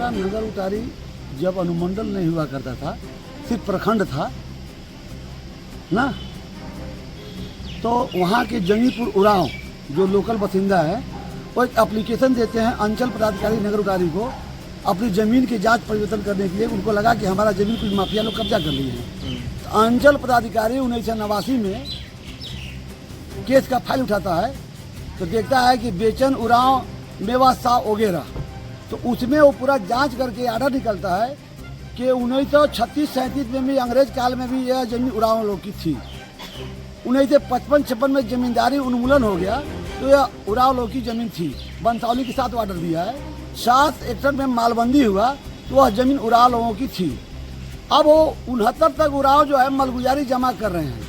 हमारा नगर उतारी जब अनुमंडल नहीं हुआ करता था, सिर्फ प्रखंड था ना, तो वहाँ के जंगीपुर उरांव जो लोकल बासिंदा है वो एक एप्लीकेशन देते हैं अंचल पदाधिकारी नगर उतारी को अपनी ज़मीन की जांच परिवर्तन करने के लिए। उनको लगा कि हमारा ज़मीन कुछ माफिया लोग कब्जा कर लिए हैं। तो अंचल पदाधिकारी 1989 में केस का फाइल उठाता है तो देखता है कि बेचन उरांव मेवा शाह वगैरह, तो उसमें वो पूरा जांच करके आर्डर निकलता है कि 1936-37 में भी अंग्रेज काल में भी यह जमीन उरांव लोग की थी। 1955-56 में जमींदारी उन्मूलन हो गया तो यह उरांव लोग की जमीन थी। बंसावली के साथ ऑर्डर दिया है। 761 में मालबंदी हुआ तो वह जमीन उरांव लोगों की थी। अब वो 69 तक उरांव जो है मलगुजारी जमा कर रहे हैं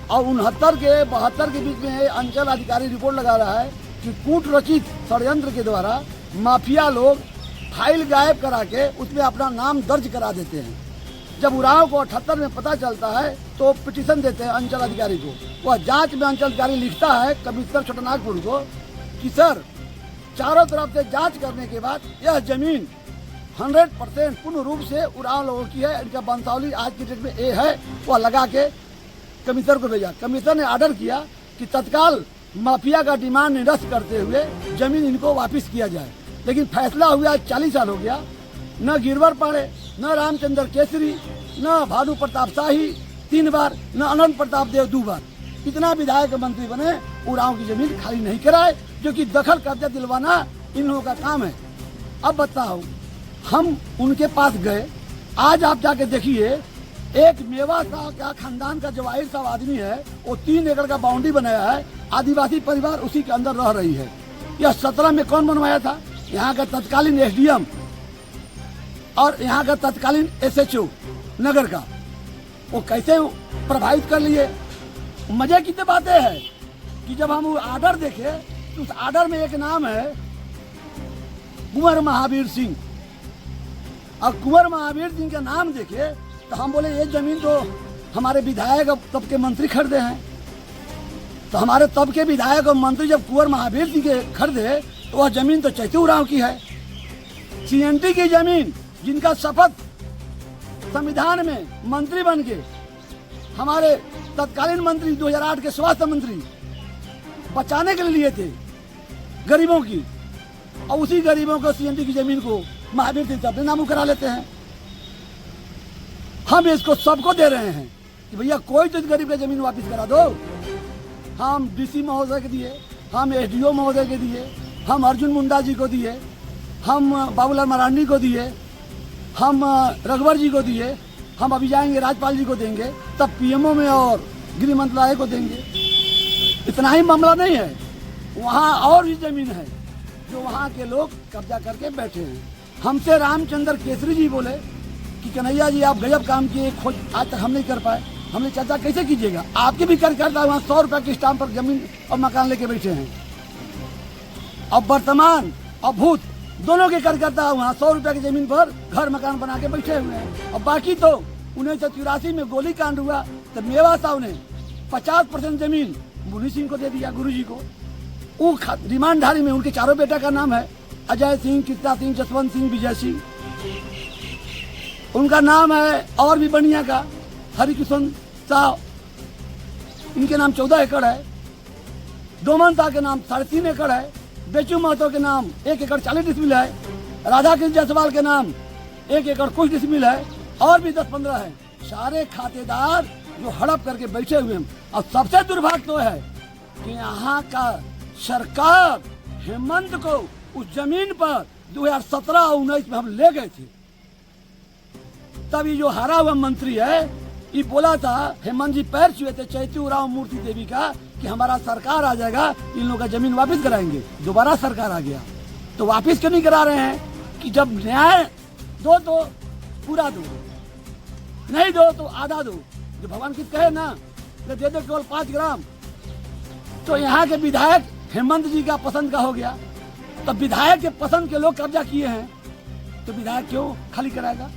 और 69 के 72 के बीच में अंचल अधिकारी रिपोर्ट लगा रहा है कि कूट रचित षड्यंत्र के द्वारा माफिया लोग फाइल गायब करा के उसमें अपना नाम दर्ज करा देते हैं। जब उरांव को 78 में पता चलता है तो पिटीशन देते हैं अंचल अधिकारी को। वह जांच में अंचल अधिकारी लिखता है कमिश्नर छोटानागपुर को कि सर, चारों तरफ से जांच करने के बाद यह जमीन 100% पूर्ण रूप से उरांव लोगों की है। इनका बंसावली आज की डेट में ए है। वह लगा के कमिश्नर को भेजा। कमिश्नर ने ऑर्डर किया कि तत्काल माफिया का डिमांड निरस्त करते हुए जमीन इनको वापस किया जाए। लेकिन फैसला हुआ 40 साल हो गया, न गिरवर पाड़े, न रामचंद्र केसरी, न भानु प्रताप शाही 3 बार, न अनंत प्रताप देव 2 बार, इतना विधायक मंत्री बने, उरांव की जमीन खाली नहीं कराए, जो कि दखल कब्जा दिलवाना इन लोगों का काम है। अब बताओ, हम उनके पास गए, आज आप जाके देखिए, एक मेवा शाह का खानदान का जवाहिर साहब आदमी है, वो 3 एकड़ का बाउंड्री बनाया है, आदिवासी परिवार उसी के अंदर रह रही है। यह 17 में कौन बनवाया था? यहाँ का तत्कालीन एसडीएम और यहाँ का तत्कालीन एसएचओ नगर का। वो कैसे प्रभावित कर लिए? मजे की तो बातें है कि जब हम आर्डर देखे तो उस आर्डर में एक नाम है कुंवर महावीर सिंह, और कुंवर महावीर सिंह का नाम देखे तो हम बोले ये जमीन तो हमारे विधायक और तब के मंत्री खरीदे हैं। तो हमारे तब के विधायक और मंत्री जब कुंवर महावीर सिंह के खरीदे तो वह जमीन तो चैती उरांव की है। सीएनटी की जमीन, जिनका शपथ संविधान में मंत्री बन के हमारे तत्कालीन मंत्री 2008 के स्वास्थ्य मंत्री बचाने के लिए थे गरीबों की, और उसी गरीबों को सीएनटी की जमीन को महावीर सिंह अपने नामों करा लेते हैं। हम इसको सबको दे रहे हैं कि भैया कोई तो गरीब का जमीन वापस करा दो। हम डीसी महोदय के दिए, हम एसडीओ महोदय के दिए, हम अर्जुन मुंडा जी को दिए, हम बाबूलाल मरांडी को दिए, हम रघुवर जी को दिए, हम अभी जाएंगे राज्यपाल जी को देंगे, तब पीएमओ में और गृह मंत्रालय को देंगे। इतना ही मामला नहीं है, वहाँ और भी जमीन है जो वहाँ के लोग कब्जा करके बैठे हैं। हमसे रामचंद्र केसरी जी बोले कि कन्हैया जी आप गजब काम किए, खोज आज तक हम नहीं कर पाए। हमने चाचा कैसे कीजिएगा, आपके भी कार्यकर्ता वहाँ 100 रुपये के स्टाम्प पर जमीन और मकान लेके बैठे हैं। अब वर्तमान और भूत दोनों के कार्यकर्ता वहाँ 100 रुपये की जमीन पर घर मकान बना के बैठे हुए हैं। और बाकी तो 1984 में गोली कांड हुआ तो मेवा साहब ने 50% जमीन मुनि सिंह को दे दिया, गुरु जी को। वो रिमांडधारी में उनके चारों बेटा का नाम है अजय सिंह, कृष्णा सिंह, जसवंत सिंह, विजय सिंह। उनका नाम है और भी बढ़िया का हरिकिशन साहब, इनके नाम 14 एकड़ है। डोमनता के नाम 3.5 एकड़ है। बेचू महतो के नाम 1 एकड़ 40 डिसमिल है। राधा कृष्ण जायसवाल के नाम 1 एकड़ कुछ डिसमिल है, और भी 10-15 है। सारे खातेदार जो हड़प करके बैठे हुए हैं। और सबसे दुर्भाग्य तो है कि यहाँ का सरकार हेमंत को उस जमीन पर 2017-19 में हम ले गए थे। तभी जो हारा हुआ मंत्री है ये बोला था, हेमंत जी पैर छुए थे चैती उरांव मूर्ति देवी का कि हमारा सरकार आ जाएगा, इन लोगों का जमीन वापस कराएंगे। दोबारा सरकार आ गया तो वापस क्यों नहीं करा रहे हैं? कि जब न्याय दो तो पूरा दो, नहीं दो तो आधा दो। जो भगवान की कहे ना, दे दो केवल 5 ग्राम। तो यहाँ के विधायक हेमंत जी का पसंद का हो गया, तब विधायक के पसंद के लोग कब्जा किए हैं तो विधायक क्यों खाली कराएगा?